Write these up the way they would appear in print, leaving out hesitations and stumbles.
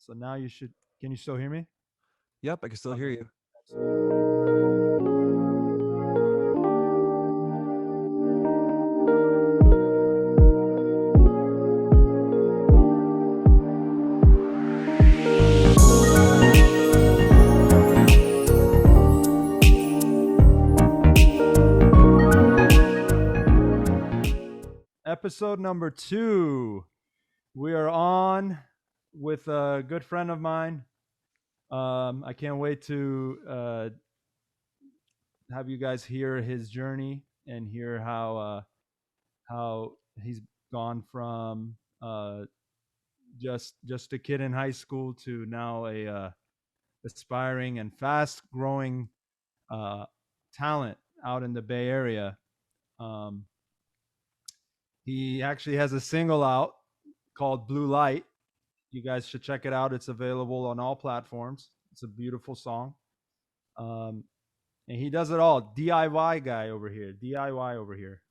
So now you should. Can you still hear me? Yep, I can still hear Okay. you. Episode number 2. We are on with a good friend of mine. I can't wait to have you guys hear his journey and hear how he's gone from just a kid in high school to now a aspiring and fast growing uh, talent out in the Bay Area. Um, he actually has a single out called Blue Light. You guys should check it out. It's available on all platforms. It's a beautiful song. Um, and he does it all. DIY guy over here. DIY over here.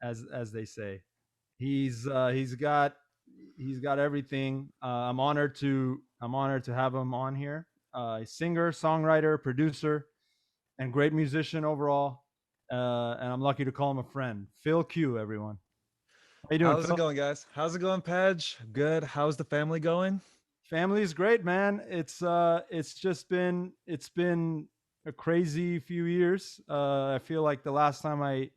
As they say. He's got everything. I'm honored to have him on here. Singer, songwriter, producer, and great musician overall. And I'm lucky to call him a friend. Phil Q, everyone. How you doing, How's it Phil? going, guys? How's it going, Pedge? Good. How's the family going? Family's great, man. It's been a crazy few years. I feel like the last time I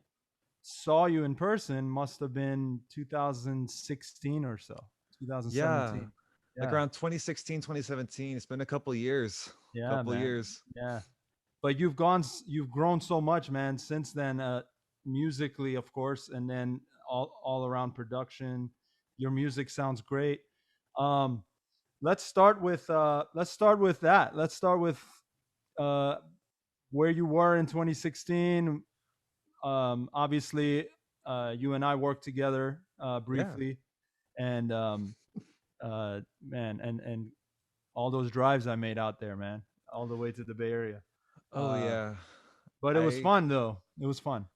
saw you in person must have been 2016 or so, Yeah, 2017. like Yeah, around 2016, 2017. It's been a couple years. yeah, Couple man. years. Yeah, but you've grown so much, man, since then. Musically, of course, and then all around production. Your music sounds great. Um, let's start with that. Let's start with uh, where you were in 2016. Obviously, you and I worked together Yeah. briefly, and man, and all those drives I made out there, man, all the way to the Bay Area. Oh Uh, yeah. but it was I fun, though. It was fun.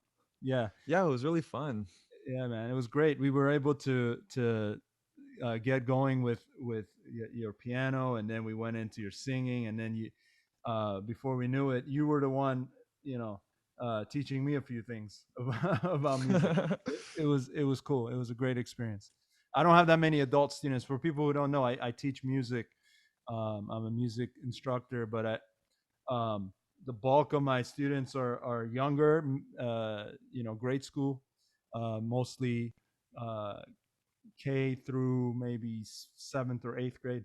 Yeah, yeah, it was really fun. yeah, man. It was great. We were able to get going with your piano, and then we went into your singing, and then before we knew it, you were the one, teaching me a few things about music. It was cool. It was a great experience. I don't have that many adult students. For people who don't know, I teach music. I'm a music instructor, but the bulk of my students are younger, grade school, mostly uh, K through maybe seventh or eighth grade.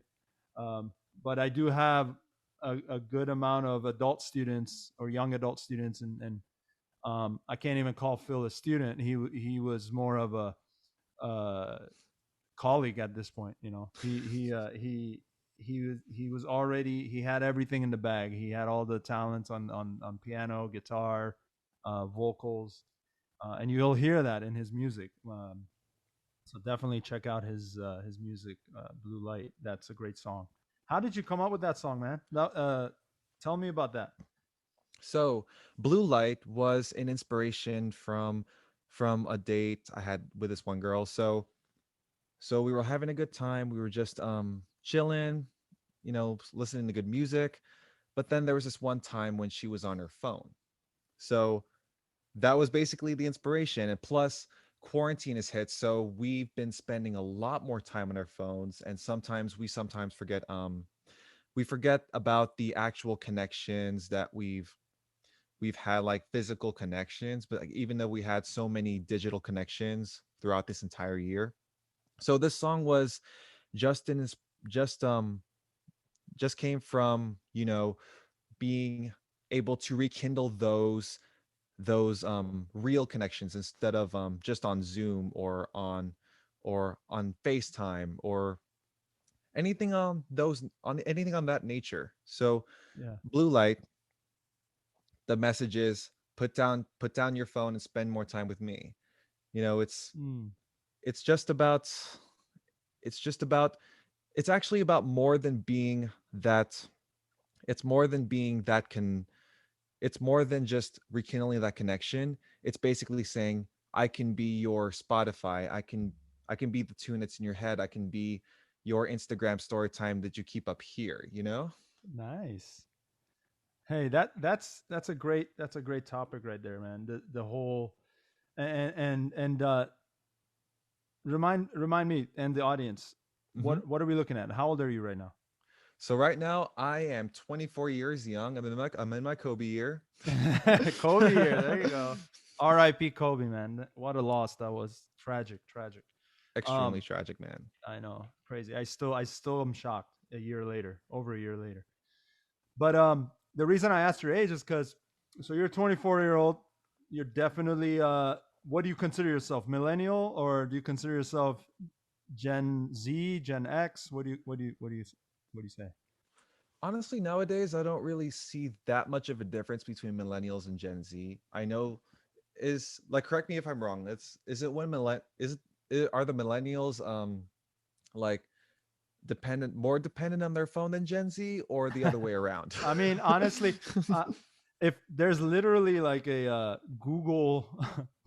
But I do have a good amount of adult students or young adult students, and I can't even call Phil a student. He was more of a uh, colleague at this point. He was already, he had everything in the bag. He had all the talents on piano, guitar, vocals, and you'll hear that in his music. So definitely check out his music, Blue Light. That's a great song. How did you come up with that song, man? Tell me about that. So, Blue Light was an inspiration from a date I had with this one girl. So we were having a good time. We were just chilling, listening to good music. But then there was this one time when she was on her phone. So that was basically the inspiration. And plus, quarantine is hit, so we've been spending a lot more time on our phones, and sometimes we forget about the actual connections that we've had, like physical connections, but like, even though we had so many digital connections throughout this entire year. So this song was just in his just just came from, being able to rekindle those real connections instead of just on Zoom or on FaceTime or anything on that nature. So Yeah. Blue Light, the message is put down your phone and spend more time with me. You know, Mm. it's just about it's just about it's actually about more than being that it's more than being that can it's more than just rekindling that connection. It's basically saying I can be your Spotify. I can be the tune that's in your head. your Instagram story time that you keep up here, you know? Nice. Hey, that's a great topic right there, man. The whole and remind me and the audience, Hmm. what are we looking at? How old are you right now? So right now I am 24 years young. I'm in my Kobe year. Kobe here. There you go. R.I.P. Kobe, man. What a loss that was. Tragic, tragic. Extremely Um, tragic, man. I know, crazy. I still am shocked. A year later, over a year later. But the reason I asked your age is because so you're a 24-year old. You're definitely what do you consider yourself? Millennial, or do you consider yourself Gen Z, Gen X? What do you say? Honestly, nowadays I don't really see that much of a difference between millennials and Gen Z. I know is like correct me if I'm wrong. It's is it when are the millennials like more dependent on their phone than Gen Z or the other way around? I mean, honestly, uh, if there's literally like a Google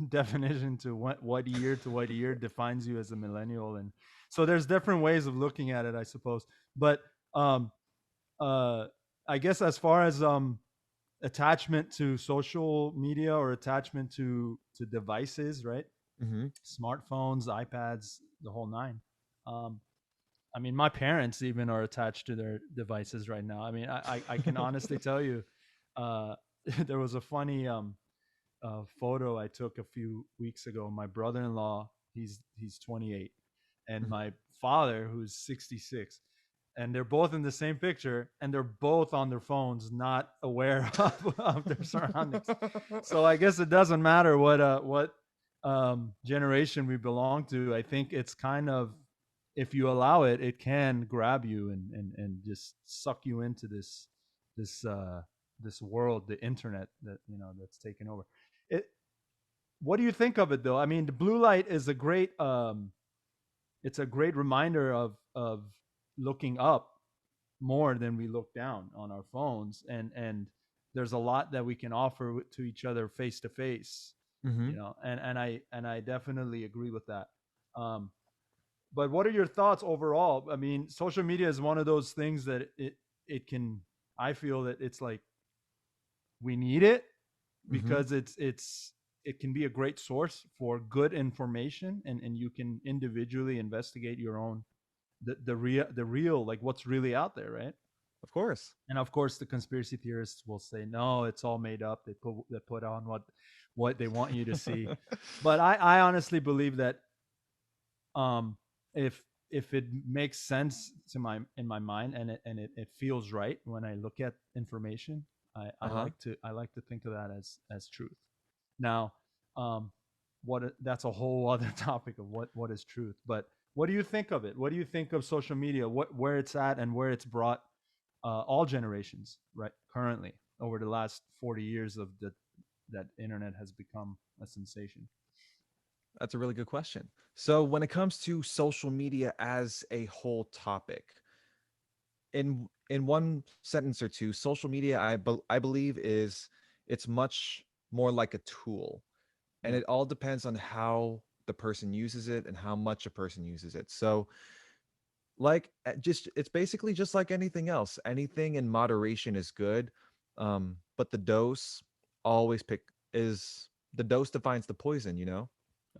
definition to what year to what year defines you as a millennial, and so there's different ways of looking at it, I suppose. But um, uh, I guess as far as attachment to social media or attachment to devices, right? Hmm. Smartphones, iPads, the whole nine. Um, I mean, my parents even are attached to their devices right now. I mean, I can honestly tell you, uh, there was a funny photo I took a few weeks ago. My brother-in-law, he's 28, and my father, who's 66, and they're both in the same picture, and they're both on their phones, not aware of their surroundings. So I guess it doesn't matter what generation we belong to. I think it's kind of, if you allow it, it can grab you and just suck you into this this world, the internet that that's taken over. It. What do you think of it though? I mean, the blue light is a great it's a great reminder of looking up more than we look down on our phones, and there's a lot that we can offer to each other face to face, Hmm. and I definitely agree with that. um but what are your thoughts overall? I mean, social media is one of those things that it can, I feel that it's like we need it Hmm. because it can be a great source for good information, and you can individually investigate your own, the real, like what's really out there, right? Of course. And of course the conspiracy theorists will say no, it's all made up. They put on what they want you to see. But I honestly believe that um if it makes sense to my in my mind, and it feels right when I look at information, I Uh-huh. like to think of that as truth. Now, that's a whole other topic of what is truth. But what do you think of it? What do you think of social media? Where it's at and where it's brought all generations right currently over the last 40 years of the that internet has become a sensation. That's a really good question. So when it comes to social media as a whole topic, in one sentence or two, social media I believe is it's much more like a tool, and Yeah. it all depends on how the person uses it and how much a person uses it. So like just it's basically just like anything else. Anything in moderation is good. But the dose always pick is the dose defines the poison, you know?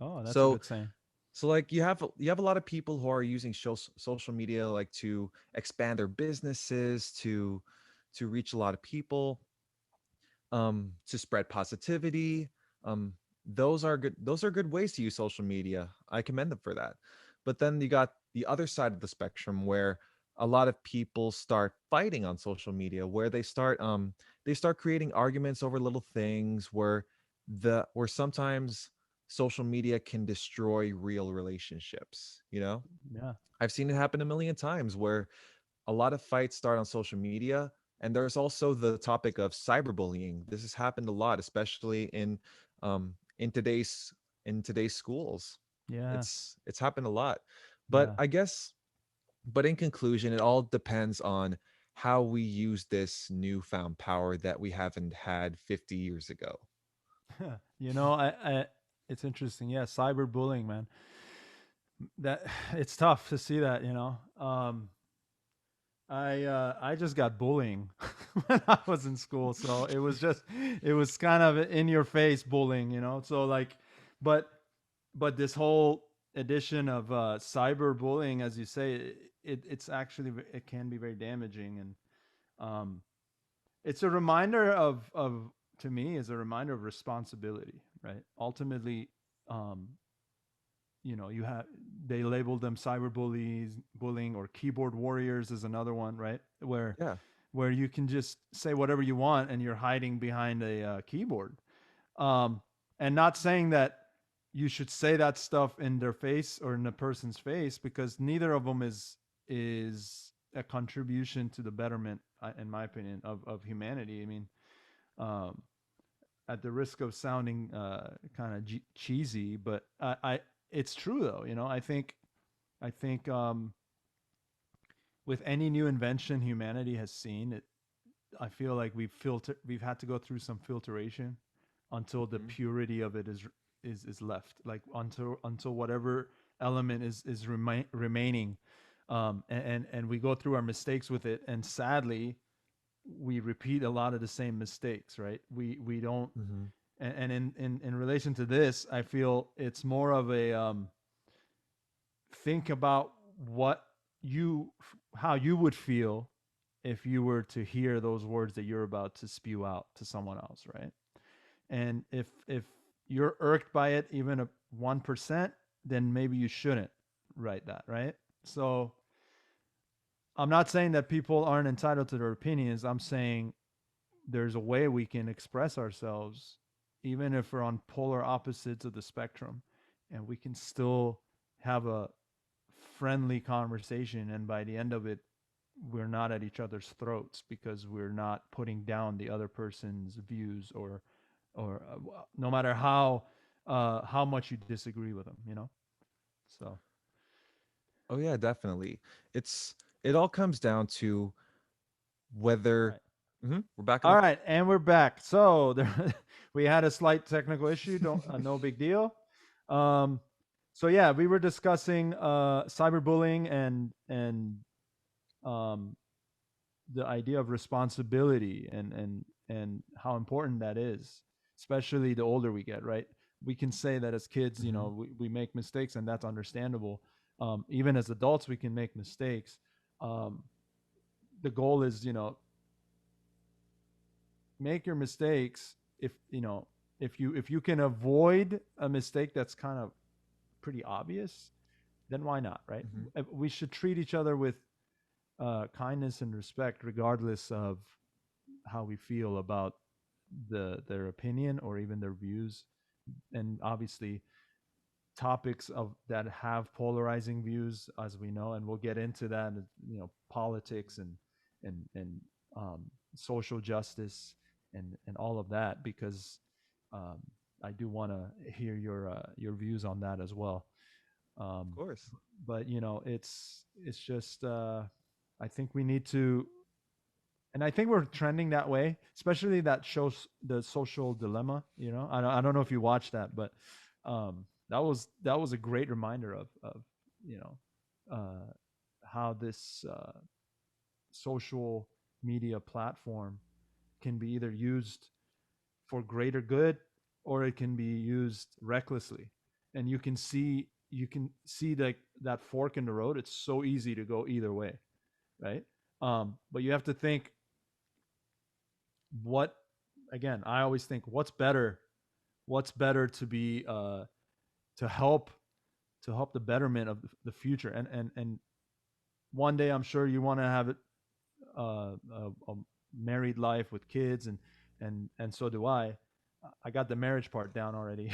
Oh, that's a So good saying. like you have a lot of people who are using social media like to expand their businesses, to reach a lot of people, to spread positivity. Those are good ways to use social media. I commend them for that. But then you got the other side of the spectrum where a lot of people start fighting on social media, where they start creating arguments over little things, where sometimes social media can destroy real relationships, you know? Yeah. I've seen it happen a million times where a lot of fights start on social media, and there's also the topic of cyberbullying. This has happened a lot, especially in today's schools. Yeah. It's happened a lot. But Yeah. I guess but in conclusion, it all depends on how we use this newfound power that we haven't had 50 years ago. you know I it's interesting. Yeah, cyberbullying, man. that it's tough to see that, I just got bullying when I was in school, so it was kind of in your face bullying, So like, but this whole edition of cyber bullying, as you say, it's actually, it can be very damaging, and um, it's a reminder of to me is a reminder of responsibility, right? Ultimately, um, you have they labeled them cyber bullying, or keyboard warriors is another one, right? Yeah. Where you can just say whatever you want and you're hiding behind a keyboard, um, and not saying that you should say that stuff in their face or in a person's face, because neither of them is a contribution to the betterment, in my opinion, of humanity. I mean, um, at the risk of sounding kind of cheesy, but it's true though. I think with any new invention humanity has seen, I feel like we've had to go through some filtration until the Hmm. purity of it is left. Like until whatever element is remaining, and we go through our mistakes with it, and sadly we repeat a lot of the same mistakes, right? We don't, Hmm. and in relation to this, I feel it's more of a think about what you how you would feel if you were to hear those words that you're about to spew out to someone else, right? And if you're irked by it, even a 1%, then maybe you shouldn't write that, right? So I'm not saying that people aren't entitled to their opinions. I'm saying there's a way we can express ourselves, even if we're on polar opposites of the spectrum, and we can still have a friendly conversation. And by the end of it, we're not at each other's throats because we're not putting down the other person's views, or no matter how much you disagree with them, So Oh yeah, definitely. It all comes down to whether. right. We're back in All the. right, and we're back. So we had a slight technical issue. Don't No big deal. Um, so yeah, we were discussing cyberbullying and um, the idea of responsibility and how important that is, especially the older we get. Right? We can say that as kids, Hmm. we make mistakes, and that's understandable. Even as adults, we can make mistakes. Um, the goal is, make your mistakes. If you can avoid a mistake that's kind of pretty obvious, then why not, right? Hmm. We should treat each other with kindness and respect, regardless of how we feel about their opinion or even their views. And obviously, topics of that have polarizing views, as we know, and we'll get into that. Politics and social justice and all of that, because um, I do want to hear your views on that as well. Of Um, course. but it's just I think we need to, and I think we're trending that way, especially that shows the social dilemma. I don't know if you watched that, but that was a great reminder of you know uh, how this social media platform can be either used for greater good or it can be used recklessly, and you can see that fork in the road. It's so easy to go either way, right? But you have to think, what again, I always think, what's better to be to help the betterment of the future. And one day I'm sure you want to have it, a married life with kids, and so do I got the marriage part down already.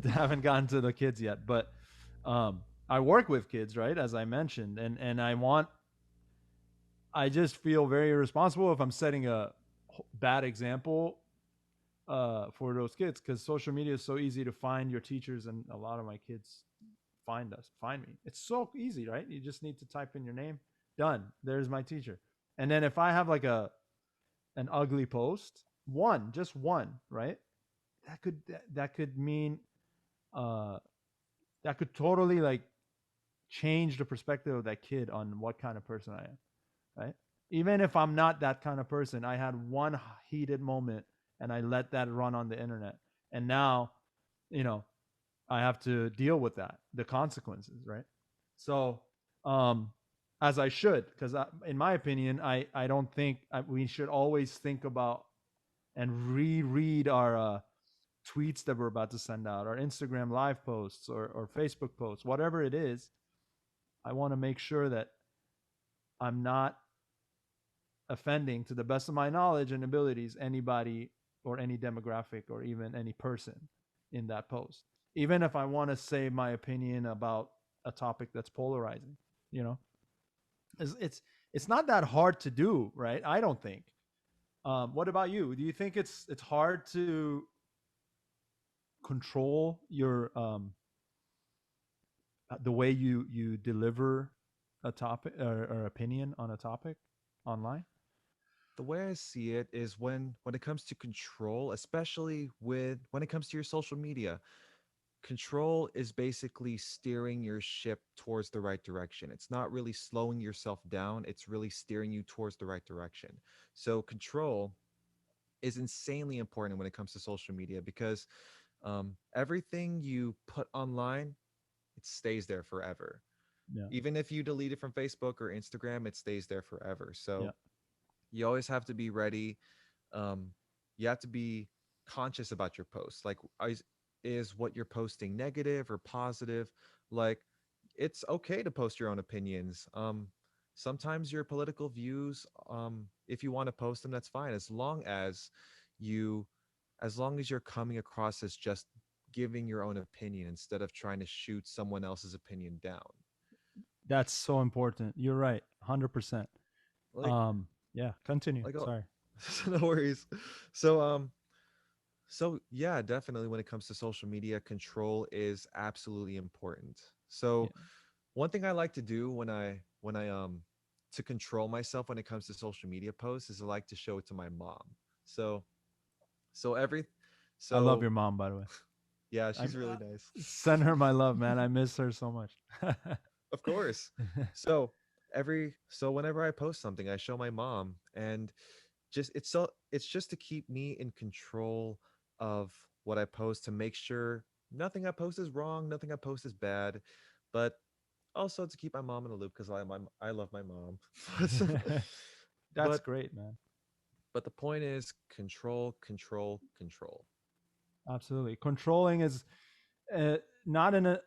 Haven't gotten to the kids yet, but I work with kids, right, as I mentioned, and I just feel very irresponsible if I'm setting a bad example for those kids, because social media is so easy to find your teachers, and a lot of my kids find me. It's so easy, right? You just need to type in your name, done. There's my teacher. And then if I have like an ugly post, just one, right? That could mean uh that could totally like change the perspective of that kid on what kind of person I am, right? Even if I'm not that kind of person, I had one heated moment and I let that run on the internet. And now, you know, I have to deal with that, the consequences, right? So, um, as I should, because in my opinion, I don't think we should always think about and reread our tweets that we're about to send out, our Instagram live posts or Facebook posts, whatever it is. I want to make sure that I'm not offending, to the best of my knowledge and abilities, anybody or any demographic or even any person in that post. Even if I want to say my opinion about a topic that's polarizing, you know, it's not that hard to do, right? I don't think. What about you? Do you think it's hard to control your the way you deliver a topic or opinion on a topic online? The way I see it is when it comes to control, especially with when it comes to your social media, control is basically steering your ship towards the right direction. It's not really slowing yourself down, it's really steering you towards the right direction. So control is insanely important when it comes to social media because everything you put online, it stays there forever. Yeah, Even if you delete it from Facebook or Instagram, it stays there forever. yeah, So you always have to be ready. um, you have to be conscious about your posts. Like, is what you're posting negative or positive? Like, it's okay to post your own opinions. Sometimes your political views, if you want to post them, that's fine, you, as long as you're coming across as just giving your own opinion instead of trying to shoot someone else's opinion down. that's so important. You're right, 100%. Like, Um, yeah, continue. like, oh, Sorry. no worries. So, So yeah, definitely when it comes to social media, control is absolutely important. Yeah, So one thing I like to do when I to control myself when it comes to social media posts is I like to show it to my mom. So so every I love so your mom, by the way. yeah, I she's really nice. send her my love, man. I miss her so much. Of course. So whenever I post something, I show my mom, and it's just to keep me in control of what I post, to make sure nothing I post is wrong, nothing I post is bad, but also to keep my mom in the loop because I love my mom. That's but great, man. but the point is control, control, control. Absolutely. Controlling is not in a,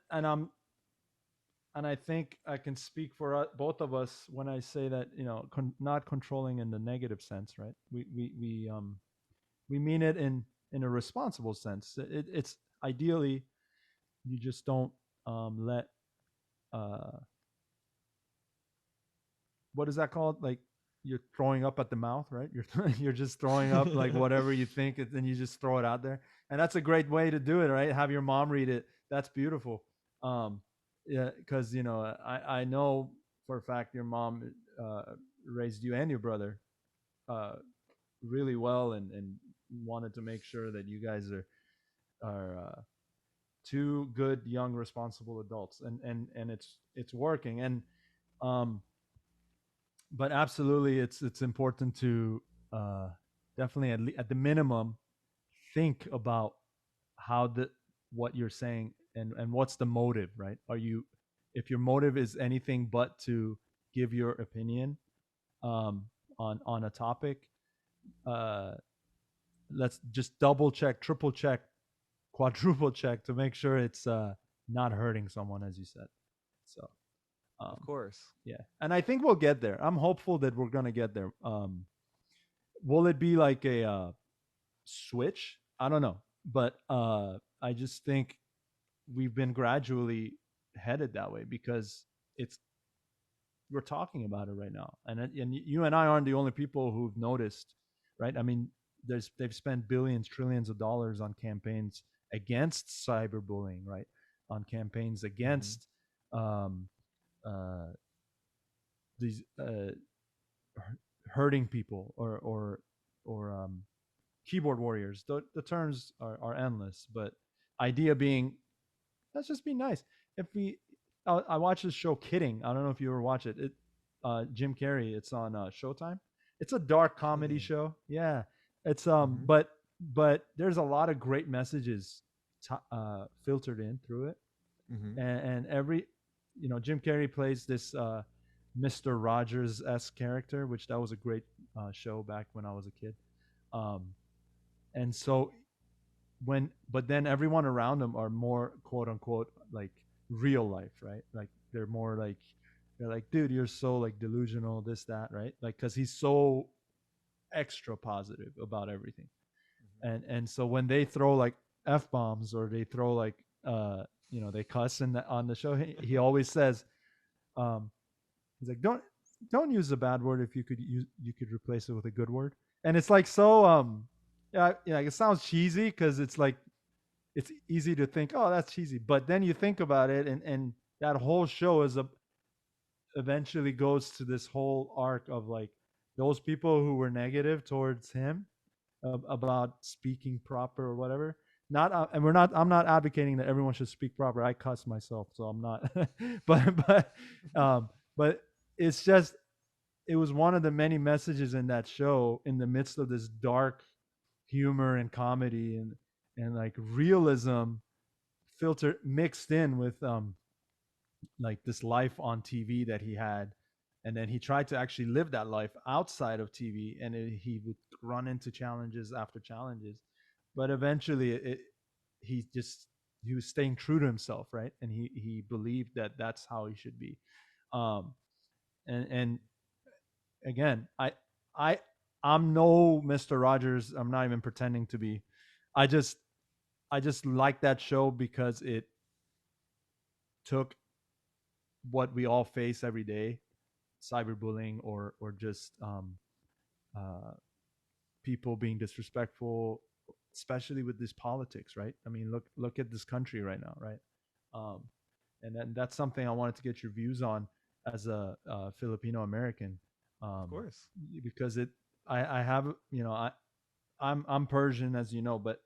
and I think I can speak for both of us when I say that, you know, not controlling in the negative sense, right? We mean it in a responsible sense. It's ideally you just don't let uh, what is that called? Like you're throwing up at the mouth, right? You're you're just throwing up like whatever you think, and then you just throw it out there, and that's a great way to do it, right? Have your mom read it. That's beautiful. Um, yeah, because you know I know for a fact your mom uh, raised you and your brother uh, really well, and wanted to make sure that you guys are two good young responsible adults, and it's working, and um but absolutely it's important to uh definitely at the minimum think about how the what you're saying and what's the motive, right? Are you, if your motive is anything but to give your opinion um on a topic, uh let's just double check, triple check, quadruple check to make sure it's not hurting someone, as you said. So Of um course. yeah, and I think we'll get there. I'm hopeful that we're gonna get there. Will it be like a switch? I don't know, but I just think we've been gradually headed that way because it's we're talking about it right now, and you and I aren't the only people who've noticed, right? I mean, they've spent billions, trillions of dollars on campaigns against cyberbullying, right? On campaigns Hmm. against um, uh, these hurting people or keyboard warriors. The terms are endless, but idea being, let's just be nice. If we I watched this show, Kidding. I don't know if you ever watch it. Jim Carrey. It's on Showtime. It's a dark comedy Kidding. show. Yeah, it's Mm-hmm. but there's a lot of great messages filtered in through it, Mm-hmm. and every Jim Carrey plays this Mr. Rogers esque character, which that was a great show back when I was a kid. Um, and so but then everyone around him are more quote unquote like real life, right? Like they're more like they're like, dude, you're so like delusional, this that, right? Like because he's so extra positive about everything, and so when they throw like f bombs or they throw like they cuss on the show, he always says, um, he's like, don't use a bad word if you could replace it with a good word, and it's like so yeah, it sounds cheesy because it's easy to think, oh, that's cheesy. But then you think about it, and that whole show eventually goes to this whole arc of like those people who were negative towards him about speaking proper or whatever. Not and we're not. I'm not advocating that everyone should speak proper. I cuss myself, so I'm not. Um, but it's just it was one of the many messages in that show in the midst of this dark humor and comedy and like realism filter mixed in with like this life on TV that he had, and then he tried to actually live that life outside of TV, and he would run into challenges after challenges, but eventually he just he was staying true to himself, right? And he believed that that's how he should be. um and again, I I'm no Mr. Rogers. I'm not even pretending to be. I just I just like that show because it took what we all face every day, cyberbullying or just uh, people being disrespectful, especially with this politics, right? I mean, look at this country right now, right? Um, and then that's something I wanted to get your views on as a Filipino American, Of um, course. because I have I'm Persian, as you know, but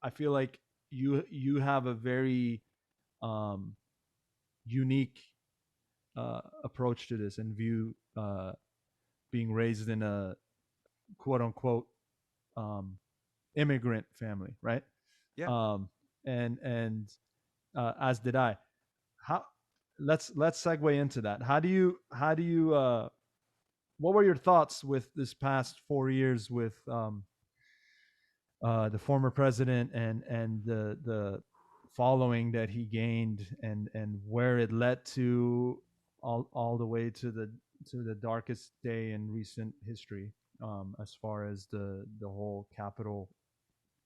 I feel like you have a very um, unique approach to this and view being raised in a quote unquote um, immigrant family, right? Yeah. Um, and as did I. How let's segue into that. How do you what were your thoughts with this past 4 years with the former president and the following that he gained and where it led to all the way to the darkest day in recent history, as far as the whole Capitol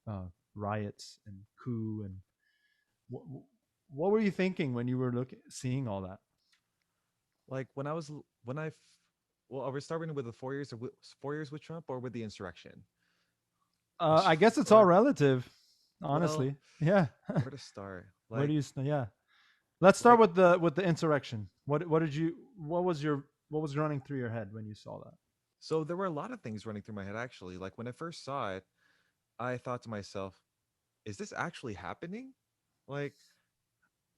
uh, riots and coup and what, what were you thinking when you were seeing all that? Like when I was when I f- well, are we starting with the 4 years of 4 years with Trump or with the insurrection? I Which guess it's all or relative, well, honestly. Yeah. where to start? Where do Like you? Yeah. Let's start like with the insurrection. What did you? What was running through your head when you saw that? so there were a lot of things running through my head actually. Like when I first saw it, I thought to myself, is this actually happening?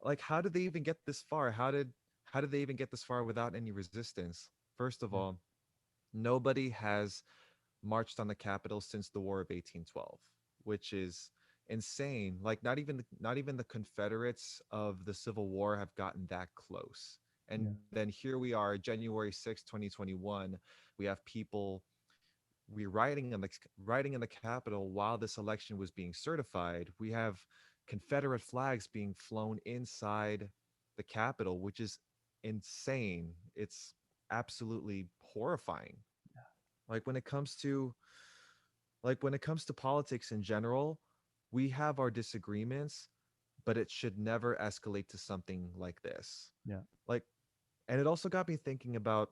Like how did they even get this far? How did they even get this far without any resistance? First of Yeah. all, nobody has marched on the Capitol since the War of 1812, which is insane. Like not even the Confederates of the Civil War have gotten that close. And Yeah. then here we are, January 6, 2021. We have people we writing in the Capitol while this election was being certified. We have Confederate flags being flown inside the Capitol, which is insane. It's absolutely horrifying. Like when it comes to politics in general, we have our disagreements, but it should never escalate to something like this. Yeah. Like, and it also got me thinking about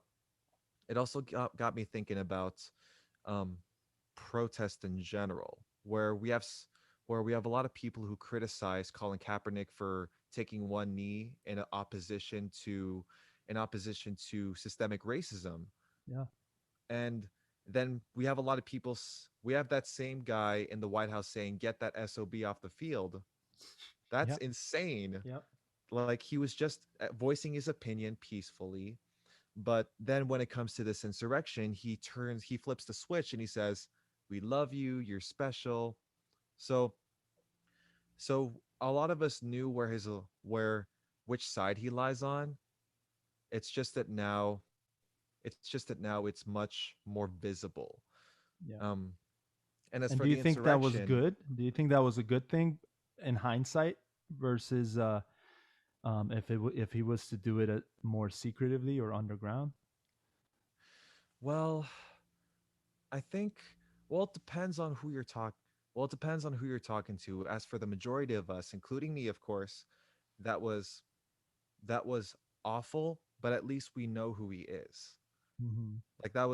um, protest in general, where we have a lot of people who criticize Colin Kaepernick for taking one knee in opposition to systemic racism, Yeah. and then we have that same guy in the White House saying, "Get that SOB off the field." That's Yep. insane. Yep. like he was just voicing his opinion peacefully. But then when it comes to this insurrection, he flips the switch and he says, "We love you, you're special." So so a lot of us knew where which side he lies on. It's just that now it's much more visible. Yeah. Um and as And for do you the think that was insurrection, good? Do you think that was a good thing in hindsight versus if he was to do it more secretively or underground? well, I think well it depends on who you're talking well it depends on who you're talking to. As for the majority of us, including me of course, that was that was awful, but at least we know who he is. Hmm. Like that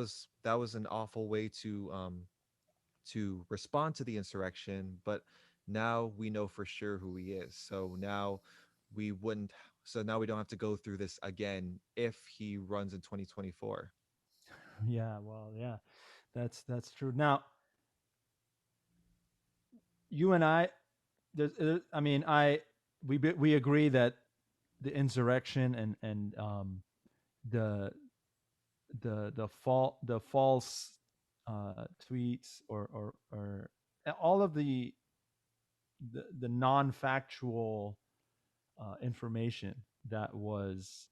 was an awful way to respond to the insurrection, but now we know for sure who he is. We wouldn't so now we don't have to go through this again if he runs in 2024. Yeah, well, yeah, that's true. Now, you and I, I mean, we agree that the insurrection and the the false tweets or all of the non-factual information that was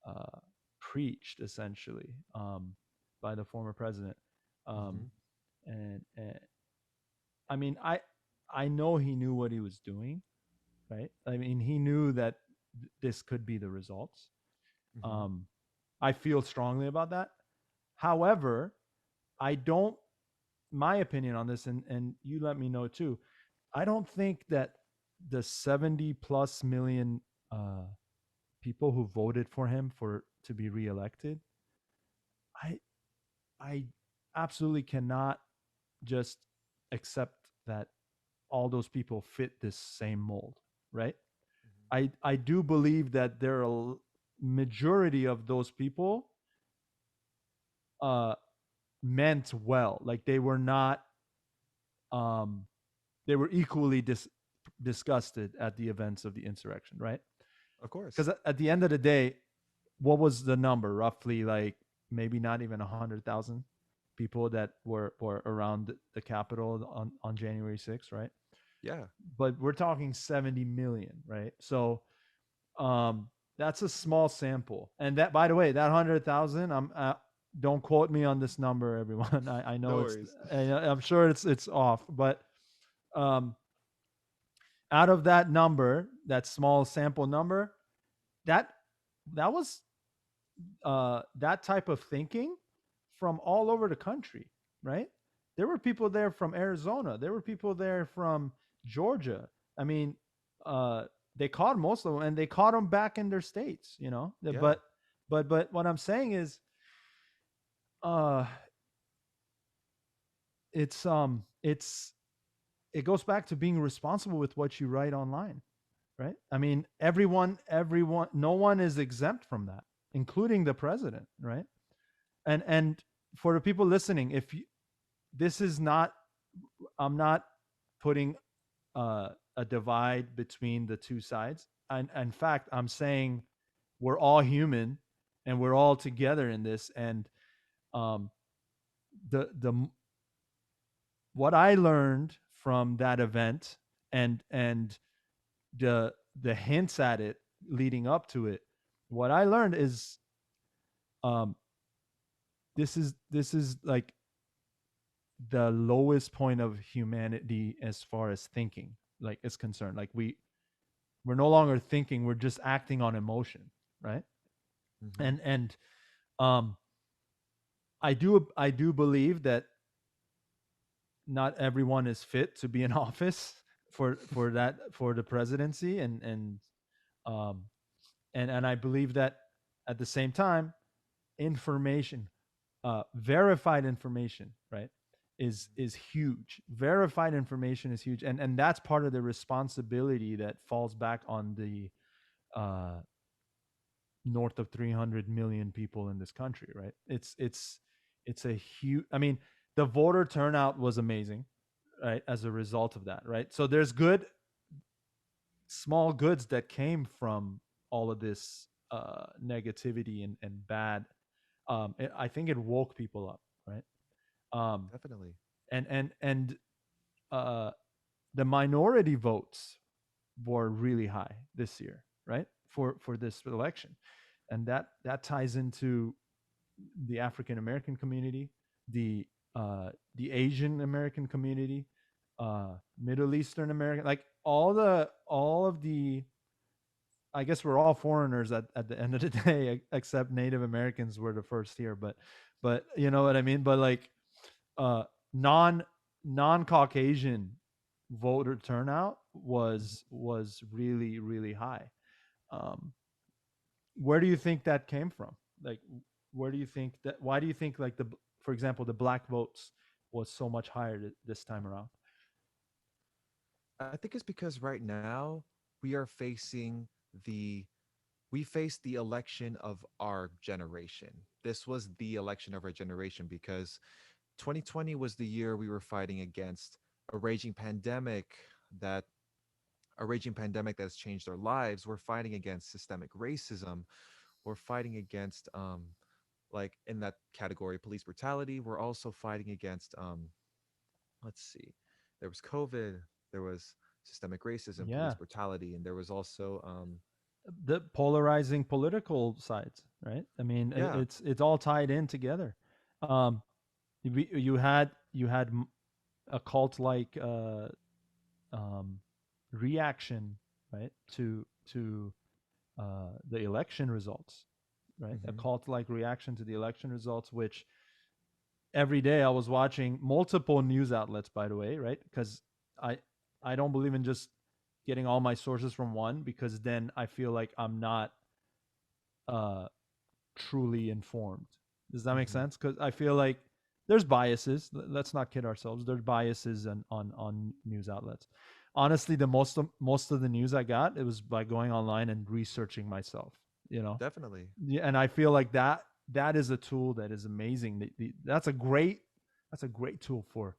uh, preached essentially by the former president. Um, Mhm. and I mean, I know he knew what he was doing, right? I mean, he knew that this could be the results. Mhm. Um, I feel strongly about that. However, I don't. My opinion on this, and you let me know too. I don't think that the 70 plus million uh, people who voted for him for to be reelected, I I absolutely cannot just accept that all those people fit this same mold, right? Mhm. I do believe that there are a majority of those people uh meant well. Like they were not um they were equally disgusted at the events of the insurrection, right? Of course. Because at the end of the day, what was the number? Roughly, like maybe not even 100,000 people that were around the Capitol on January 6th, right? Yeah. But we're talking 70 million, right? So that's a small sample. And that, by the way, that 100,000, don't quote me on this number, everyone. I No know worries. I'm sure it's off, but um, out of that number, that small sample number, that that was that type of thinking from all over the country, right? There were people there from Arizona. There were people there from Georgia. I mean, uh, they caught most of them, and they caught them back in their states. You know, Yeah. but what I'm saying is, uh, it's it goes back to being responsible with what you write online, right? I mean, everyone, no one is exempt from that, including the president, right? And for the people listening, if you, this is not, I'm not putting a divide between the two sides. And in fact, I'm saying we're all human and we're all together in this. And um, the what I learned from that event and the hints at it leading up to it, what I learned is um, this is like the lowest point of humanity as far as thinking like is concerned. Like we're no longer thinking, we're just acting on emotion, right? Mhm. And um I do believe that not everyone is fit to be in office for the presidency um and I believe that at the same time information, verified information, right, is huge. Verified information is huge, and that's part of the responsibility that falls back on the uh, north of 300 million people in this country, right? It's a huge. I mean, the voter turnout was amazing, right? As a result of that, right? So there's good small goods that came from all of this negativity and bad. I think it woke people up, right? Um, Definitely. and uh, the minority votes were really high this year, right? For this election, and that ties into the African American community, the the Asian American community, Middle Eastern American, like all of the. I guess we're all foreigners at the end of the day, except Native Americans were the first here. But you know what I mean. But like uh, non non Caucasian voter turnout Mhm. was really high. Um, where do you think that came from? Like, where do you think that? Why do you think like for example, the black votes was so much higher this time around? I think it's because right now we are facing the we faced the election of our generation. This was the election of our generation because 2020 was the year we were fighting against a raging pandemic that a raging pandemic that's changed our lives. We're fighting against systemic racism. We're fighting against like in that category police brutality. We're also fighting against let's see. There was COVID, there was systemic racism, police Yeah, brutality, and there was also the polarizing political sides, right? I mean, yeah. it's all tied in together. Um, you had a cult like um, reaction, right, to the election results, right? A Mhm. cult like reaction to the election results, which every day I was watching multiple news outlets, by the way, right? Because I I don't believe in just getting all my sources from one, because then I feel like I'm not uh, truly informed. Does that make Mhm. sense? Because I feel like there's biases. Let's not kid ourselves. There's biases on news outlets. Honestly, the most of the news I got, it was by going online and researching myself. You know, Definitely. yeah, and I feel like that is a tool that is amazing. That's a great tool for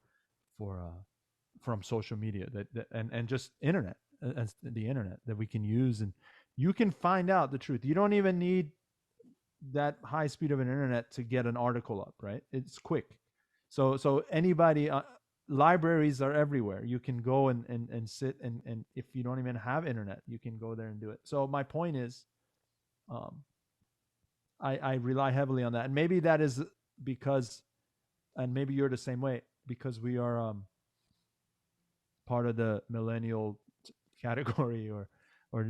from social media that and just internet and the internet that we can use, and you can find out the truth. You don't even need that high speed of an internet to get an article up, right? It's quick. So anybody, libraries are everywhere. You can go and sit and if you don't even have internet, you can go there and do it. So my point is, um, I rely heavily on that, and maybe that is because, and maybe you're the same way, because we are part of the millennial category, or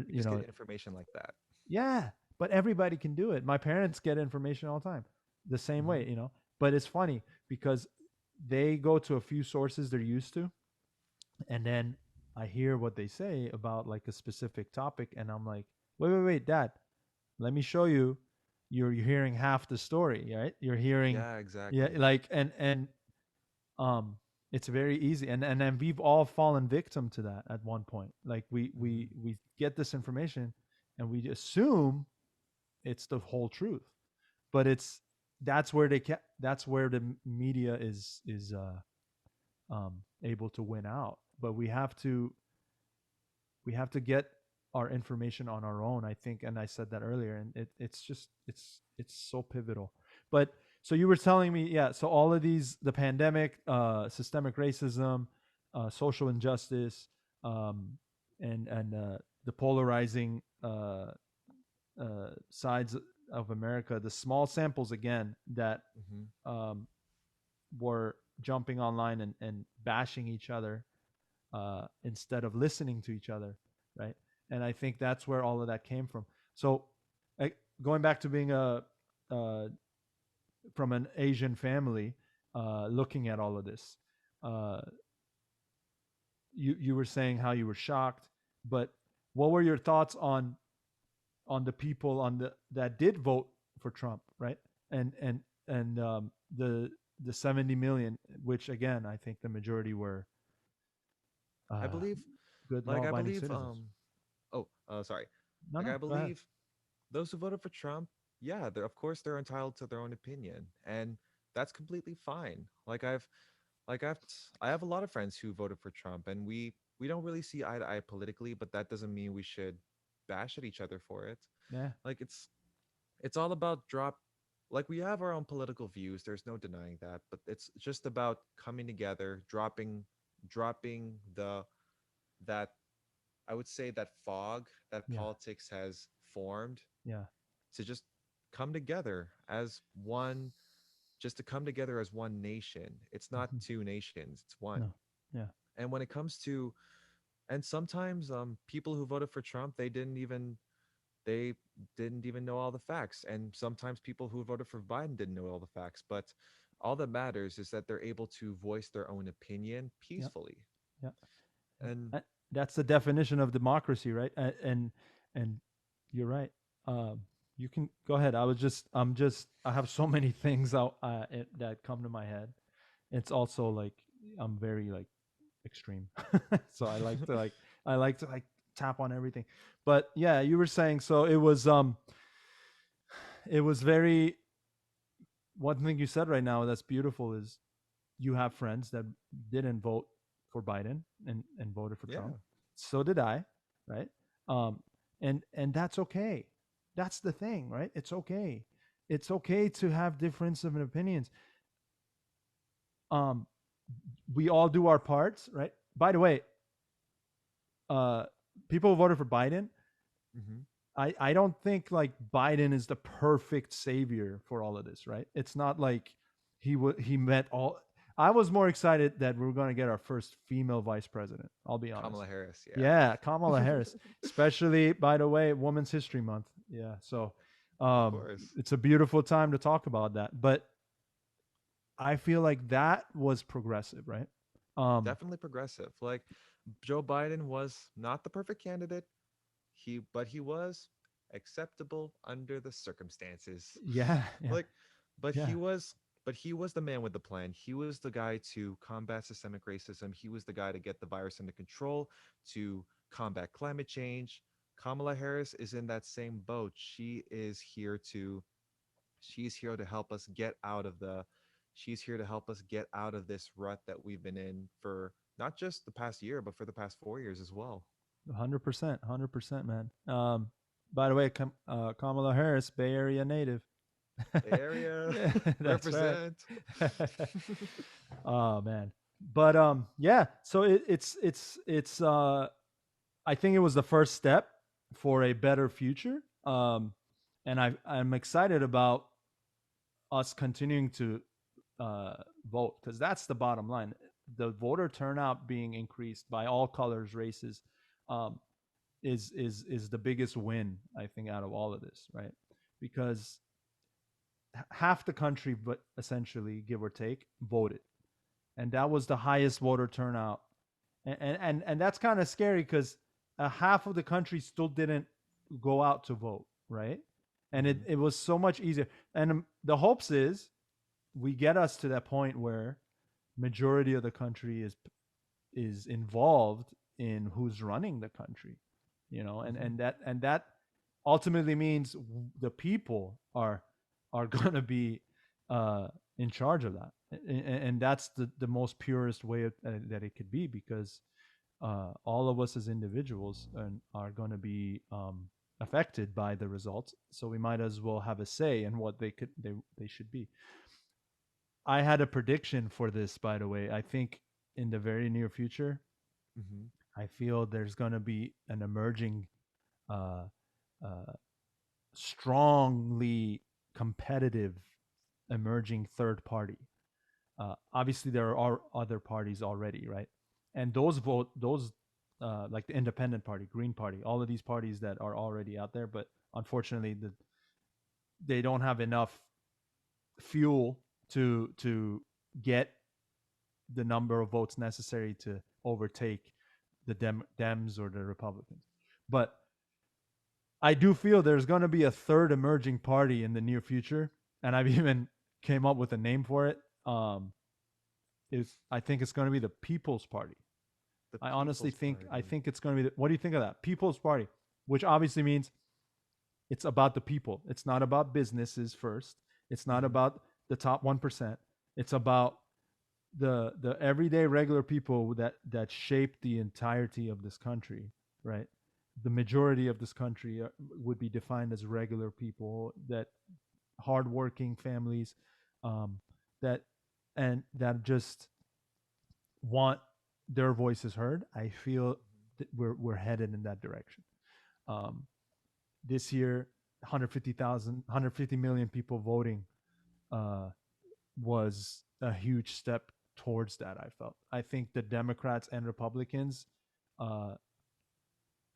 We you just know, get information like that. yeah, but everybody can do it. My parents get information all the time, the same Mhm. way, you know. But it's funny because they go to a few sources they're used to, and then I hear what they say about like a specific topic, and I'm like, wait, Dad, let me show you. You're hearing half the story, right? You're hearing, Yeah, yeah, exactly. like and um, it's very easy, and then we've all fallen victim to that at one point. Like Mhm. we get this information, and we assume it's the whole truth, but that's where the media is able to win out. But we have to get our information on our own, I think, and I said that earlier, and it's just it's so pivotal. But so you were telling me, yeah, so all of these, the pandemic, systemic racism, social injustice, um, and the polarizing sides of America, the small samples again that Mhm. um, were jumping online and bashing each other instead of listening to each other, right? And I think that's where all of that came from. So, going back to being uh, from an Asian family, looking at all of this, uh, you were saying how you were shocked, but what were your thoughts on the people on the that did vote for Trump, right? And the 70 million, which again I think the majority were I uh, believe good like I law-abiding believe citizens. oh, sorry. No, Like no, I go ahead. believe those who voted for Trump, yeah, they're of course they're entitled to their own opinion, and that's completely fine. Like I have a lot of friends who voted for Trump, and we don't really see eye to eye politically, but that doesn't mean we should bash at each other for it. Yeah. Like it's all about drop like we have our own political views, there's no denying that, but it's just about coming together, dropping the that I would say that fog that Yeah. politics has formed Yeah. to just come together as one, just to come together as one nation. It's not Hmm. two nations, it's one. No. Yeah. And when it comes to, and sometimes people who voted for Trump, they didn't even know all the facts. And sometimes people who voted for Biden didn't know all the facts. But all that matters is that they're able to voice their own opinion Yeah. peacefully. Yeah. Yeah. And That's the definition of democracy, right? And you're right. You can go ahead. I have so many things out that come to my head. It's also like I'm very like extreme, so I like to like tap on everything. But yeah, you were saying so it was very one thing you said right now that's beautiful is you have friends that didn't vote for Biden and voted for yeah, Trump. So did I, right? Um, and that's okay. That's the thing, right? It's okay. It's okay to have difference of opinions. Um, we all do our parts, right? By the way, uh, people who voted for Biden, hmm, I don't think like Biden is the perfect savior for all of this, right? It's not like he met all. I was more excited that we are going to get our first female vice president. I'll be honest. Kamala Harris, Yeah, yeah. Kamala Harris, especially by the way, Women's History Month. Yeah, so Of um, course. it's a beautiful time to talk about that. But I feel like that was progressive, right? Um, Definitely progressive. Like Joe Biden was not the perfect candidate. He was acceptable under the circumstances. yeah, yeah, Like, but yeah, he was the man with the plan. He was the guy to combat systemic racism. He was the guy to get the virus under control, to combat climate change. Kamala Harris is in that same boat. She's here to help us get out of the she's here to help us get out of this rut that we've been in for not just the past year, but for the past 4 years as well. 100%, 100%, man. By the way, Kamala Harris, Bay Area native. Bay Area, Yeah, that's right. represent. Oh man, but yeah. So it's I think it was the first step for a better future. And I'm excited about us continuing to uh, vote because that's the bottom line. The voter turnout being increased by all colors, races, um, is the biggest win I think out of all of this, right? Because half the country, but essentially give or take, voted, and that was the highest voter turnout, and that's kind of scary because half of the country still didn't go out to vote, right? And Hmm. it was so much easier. And the hopes is we get us to that point where majority of the country is involved in who's running the country, Hmm. and that ultimately means the people are going to be uh, in charge of that, and that's the most purest way that it could be because all of us as individuals are going to be affected by the results, so we might as well have a say in what they should be. I had a prediction for this, by the way. I think in the very near future, Hmm. I feel there's going to be an emerging, uh, uh, strongly competitive, emerging third party. Obviously, there are other parties already, right? And those like the Independent Party, Green Party, all of these parties that are already out there, but unfortunately, they don't have enough fuel to get the number of votes necessary to overtake the Dems or the Republicans. But I do feel there's going to be a third emerging party in the near future, and I've even came up with a name for it. Is I think it's going to be the People's Party. The I honestly People's think I Party. think it's going to be. What do you think of that People's Party? Which obviously means it's about the people. It's not about businesses first. It's not Hmm. about the top 1%. It's about the everyday regular people that shape the entirety of this country, right? The majority of this country would be defined as regular people, that hardworking families, um, that and that just want their voices heard. I feel that we're headed in that direction. Um, this year, 150,000, 150 million people voting uh, was a huge step towards that. I felt. I think the Democrats and Republicans, uh,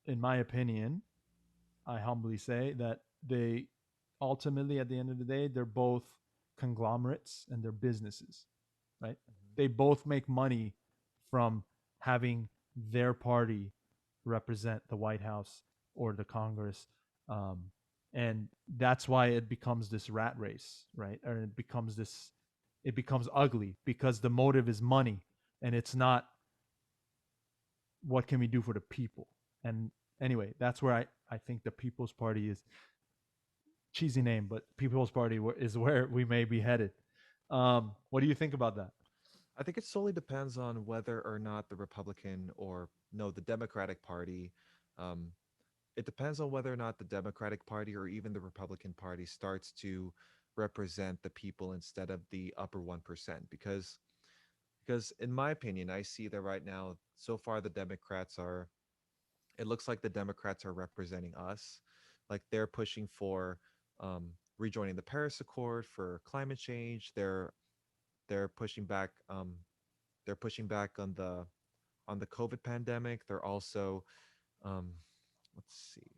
in my opinion, I humbly say that they ultimately, at the end of the day, they're both conglomerates and they're businesses, right? Mhm. They both make money from having their party represent the White House or the Congress. Um, and that's why it becomes this rat race, right? Or it becomes ugly because the motive is money and it's not what can we do for the people. And anyway, that's where I think the People's Party is cheesy name, but People's Party is where we may be headed. What do you think about that? I think it solely depends on whether or not the Republican or no, the Democratic Party. Um, it depends on whether or not the Democratic Party or even the Republican Party starts to represent the people instead of the upper 1%. Because in my opinion, I see that right now, so far the Democrats are. It looks like the Democrats are representing us, like they're pushing for rejoining the Paris Accord for climate change. They're pushing back. They're pushing back on the COVID pandemic. They're also um, let's see.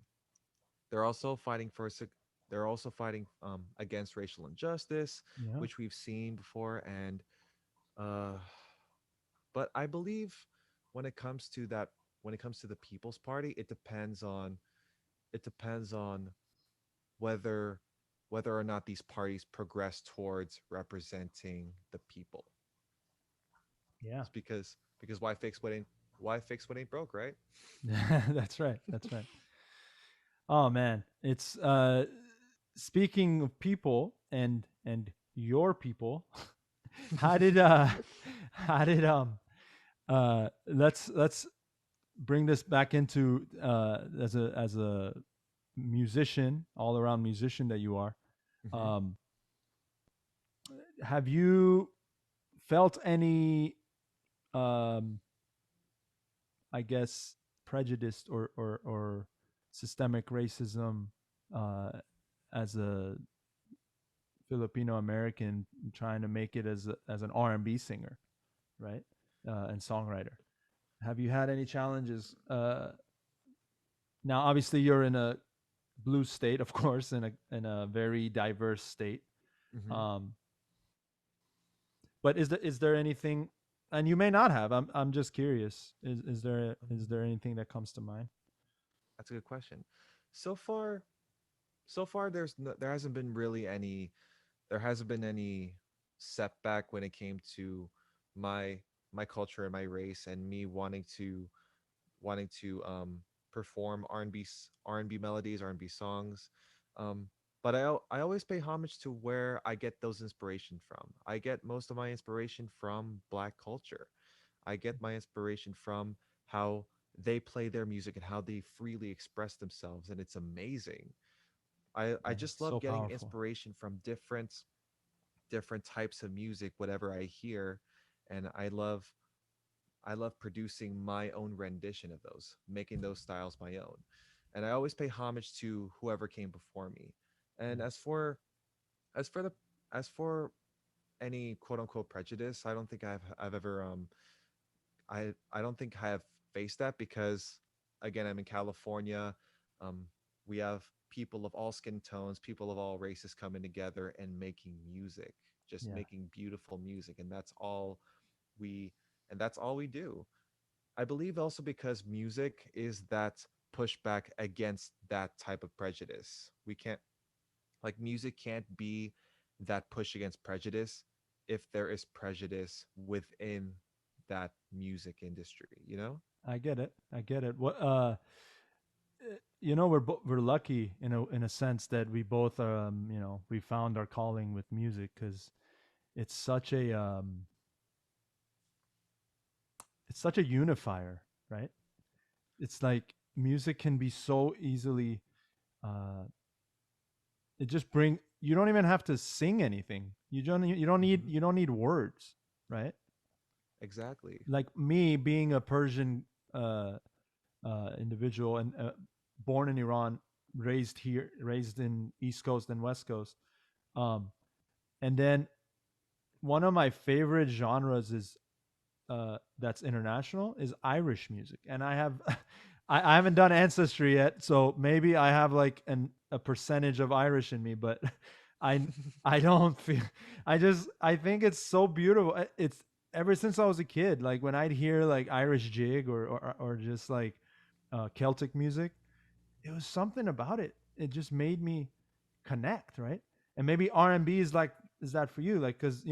They're also fighting for they're also fighting against racial injustice, Yeah, which we've seen before. And uh, but I believe when it comes to that, when it comes to the People's Party, it depends on whether whether or not these parties progress towards representing the people. yeah, It's because why fix what ain't broke, right? that's right. That's right. Oh man, it's speaking of people and your people. How did how did let's bring this back into as a musician, all around musician that you are. Hmm. Um, have you felt any um, I guess prejudice or systemic racism uh, as a Filipino American trying to make it as an R&B singer, right? And songwriter. Have you had any challenges? Now, obviously, you're in a blue state, of course, in a very diverse state. Hmm. Um, but is there anything? And you may not have. I'm just curious. Is there anything that comes to mind? That's a good question. So far, so far, there hasn't been really any. There hasn't been any setback when it came to my my culture and my race and me wanting to perform R&B melodies, R&B songs. Um, but I always pay homage to where I get those inspiration from. I get most of my inspiration from Black culture. I get my inspiration from how they play their music and how they freely express themselves, and it's amazing. I Yeah, just it's love so getting powerful. inspiration from different types of music, whatever I hear, and I love producing my own rendition of those, making those styles my own. And I always pay homage to whoever came before me. And Yeah, as for the as for any quote unquote prejudice, I don't think I've ever I don't think I have faced that because again, I'm in California. Um we have people of all skin tones, people of all races coming together and making music, just yeah. making beautiful music, and we that's all we do. I believe also because music is that pushback against that type of prejudice. We can't, like, music can't be that push against prejudice if there is prejudice within that music industry, you know? I get it. I get it. What we're lucky in a sense that we both we found our calling with music because it's such a it's such a unifier, right? It's like music can be so easily uh it just bring you don't even have to sing anything. Hmm. You don't need words, right? Exactly. Like me being a Persian individual and born in Iran, raised in East Coast and West Coast. Um, and then one of my favorite genres is that's international is Irish music, and I have I haven't done ancestry yet, so maybe I have like a percentage of Irish in me, but I I don't feel I think it's so beautiful. It's ever since I was a kid, like when I'd hear like Irish jig or just like Celtic music, it was something about it. It just made me connect, right? And maybe R&B is that for you? Like, because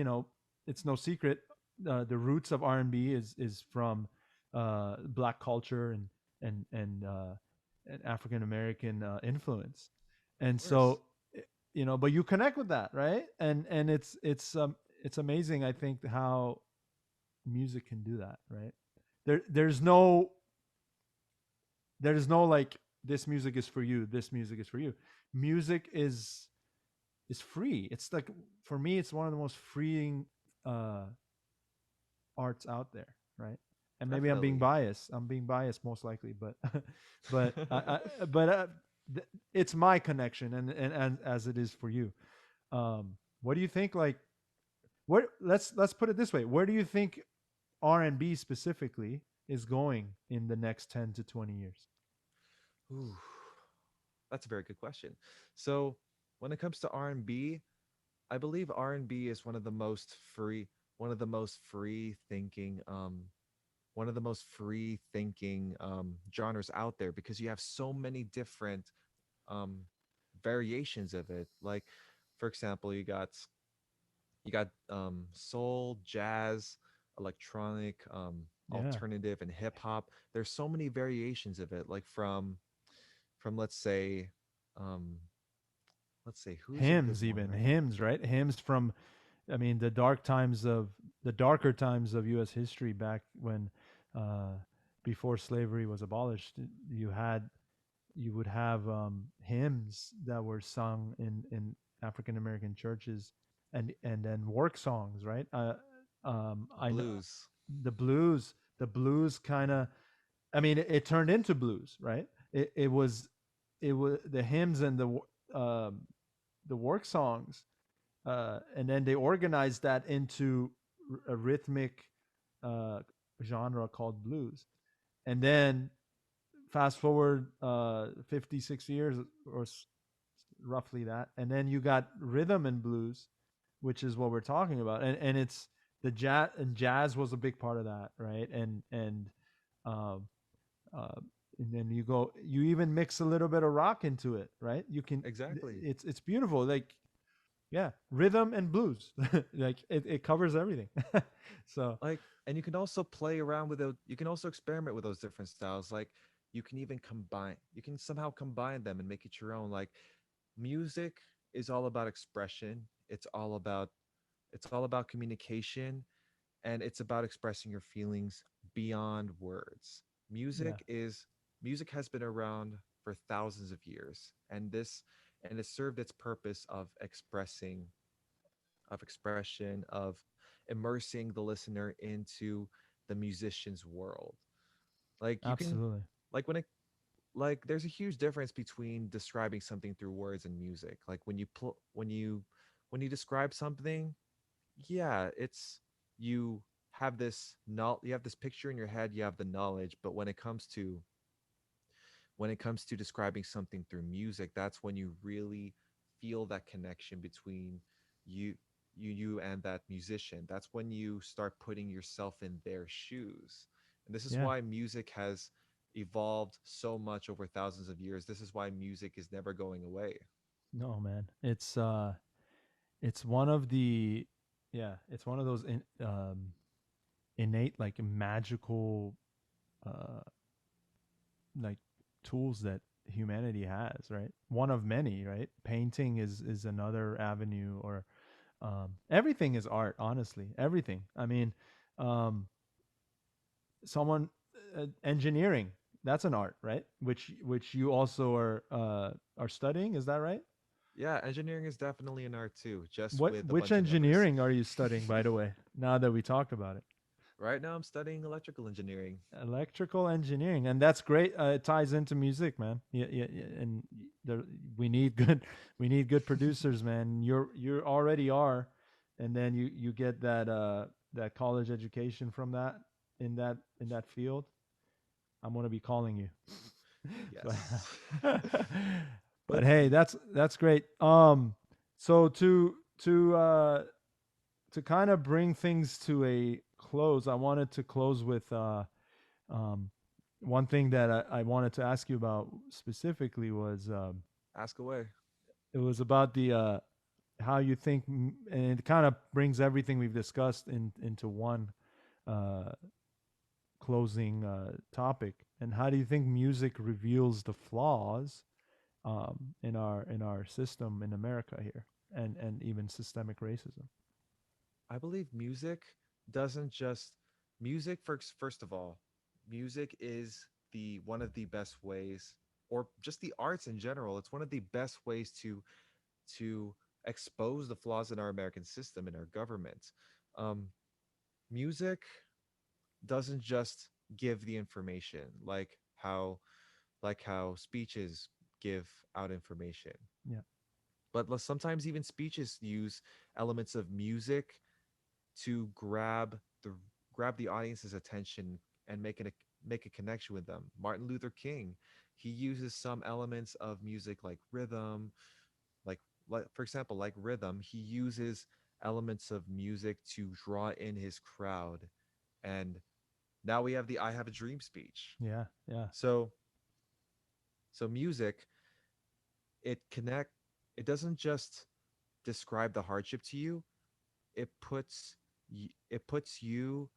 it's no secret, the roots of R&B is from black culture and African American influence, Of and course. so but you connect with that, right? And it's amazing. I think how music can do that, right? There's no like this music is for you, this music is for you. Music is free. It's like for me, it's one of the most freeing uh, arts out there, right? And maybe I'm being Definitely. biased. I'm being biased most likely, but but it's my connection, and as it is for you. What do you think? Like, where let's put it this way: where do you think R&B specifically is going in the next 10 to 20 years? Ooh, that's a very good question. So, when it comes to R&B, I believe R&B is one of the most free thinking one of the most free thinking genres out there because you have so many different um variations of it. Like for example, you got soul, jazz, electronic, Yeah, alternative, and hip hop. There's so many variations of it. Like from um, let's say who's a good hymns, one, even right? hymns, right? Hymns from, I mean, the darker times of U.S. history back when, uh, before slavery was abolished. You would have hymns that were sung in African American churches, and then work songs, right? I know Blues. the blues kind of. I mean, it turned into blues, right? It was the hymns and um, the work songs, and then they organized that into a rhythmic uh, genre called blues. And then fast forward 50, 60 years or roughly that, and then you got rhythm and blues, which is what we're talking about, and it's the jazz was a big part of that, right? Um, uh, and then you even mix a little bit of rock into it, right? You can Exactly. it's beautiful, like, yeah, rhythm and blues. Like it covers everything. So Like, and you can also play around with it. You can also experiment with those different styles. Like, you can somehow combine them and make it your own. Like, music is all about expression. It's all about communication, and it's about expressing your feelings beyond words. yeah, Music has been around for thousands of years, and it served its purpose of expression, of immersing the listener into the musician's world. Like you can absolutely. like when it like there's a huge difference between describing something through words and music. Like when you describe something, yeah, it's you you have this picture in your head, you have the knowledge, but when it comes to describing something through music, that's when you really feel that connection between you you and that musician. That's when you start putting yourself in their shoes. And this is Yeah, why music has evolved so much over thousands of years. This is why music is never going away. no, man, it's one of the yeah, it's one of those innate, like, magical uh like tools that humanity has, right? One of many, right? Painting is another avenue, or everything is art, honestly, everything. I mean, um someone engineering, that's an art, right? Which you also are studying, is that right? Yeah, engineering is definitely an art too, just What with a which bunch of numbers. engineering are you studying, by the way, now that we talked about it? Right now, I'm studying electrical engineering. Electrical engineering, and that's great. It ties into music, man. Yeah, yeah, yeah. And there, we need good, we need good producers, man. You already are, and then you get that college education from that in that field. I'm gonna be calling you. but Yes. but But hey, that's great. So to kind of bring things to a close, I wanted to close with um, one thing that I wanted to ask you about specifically was ask away. it was about the how you think, and it kind of brings everything we've discussed into one uh, closing topic. And how do you think music reveals the flaws in our system in America here, and even systemic racism? I believe music doesn't just music first of all, music is the one of the best ways, or just the arts in general. It's one of the best ways to expose the flaws in our American system, in our government. Um, Music doesn't just give the information like how speeches give out information, Yeah, but sometimes even speeches use elements of music to grab the audience's attention and make a connection with them. Martin Luther King, he uses some elements of music like rhythm, like for example, like rhythm, he uses elements of music to draw in his crowd. And now we have the I Have a Dream speech. yeah, yeah, So music, it connect it doesn't just describe the hardship to you, it puts it puts you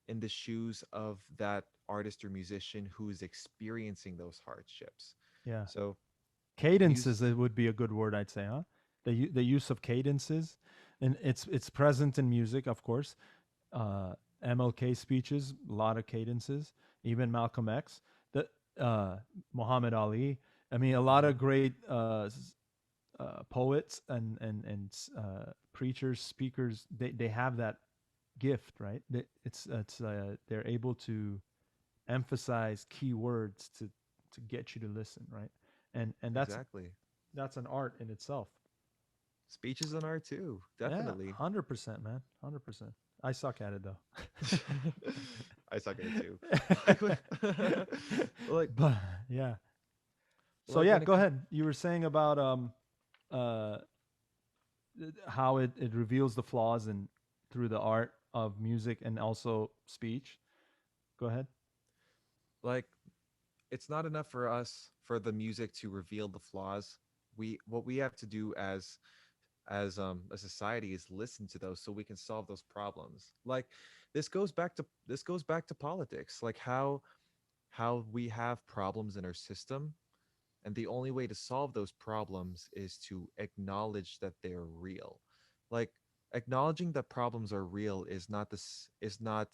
in the shoes of that artist or musician who is experiencing those hardships. yeah. So music, Cadences, it would be a good word, I'd say, huh? The use of cadences, and it's present in music, of course. uh, MLK speeches, a lot of cadences. Even Malcolm X, the Muhammad Ali. I mean, a lot mhm, of great poets preachers, speakers. They have that gift, right? It's they're able to emphasize key words to get you to listen, right? And exactly. that's an art in itself. Speech is an art too, Yeah, definitely. 100%, man, 100%. I suck at it though. I suck at it too. Like, like, But yeah. So like yeah, when it go comes, ahead. You were saying about uh how it reveals the flaws in through the art of music and also speech. Go ahead. like, it's not enough for us for the music to reveal the flaws. What we have to do as a society is listen to those so we can solve those problems. Like, this goes back to politics, like how we have problems in our system, and the only way to solve those problems is to acknowledge that they're real. Like, acknowledging that problems are real is not this is not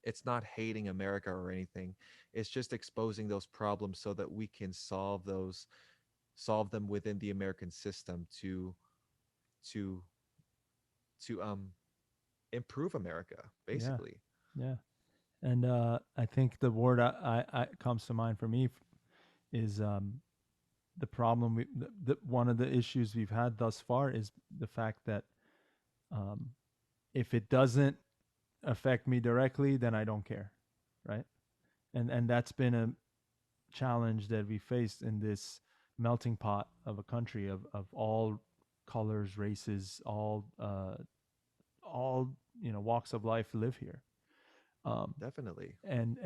it's not hating America or anything. It's just exposing those problems so that we can solve them within the American system to to improve America, Yeah. basically. Yeah. And I think the word I comes to mind for me is the problem one of the issues we've had thus far is the fact that um, if it doesn't affect me directly, then I don't care, right? And that's been a challenge that we faced in this melting pot of a country of all colors, races, all walks of life live here. Um, Definitely. and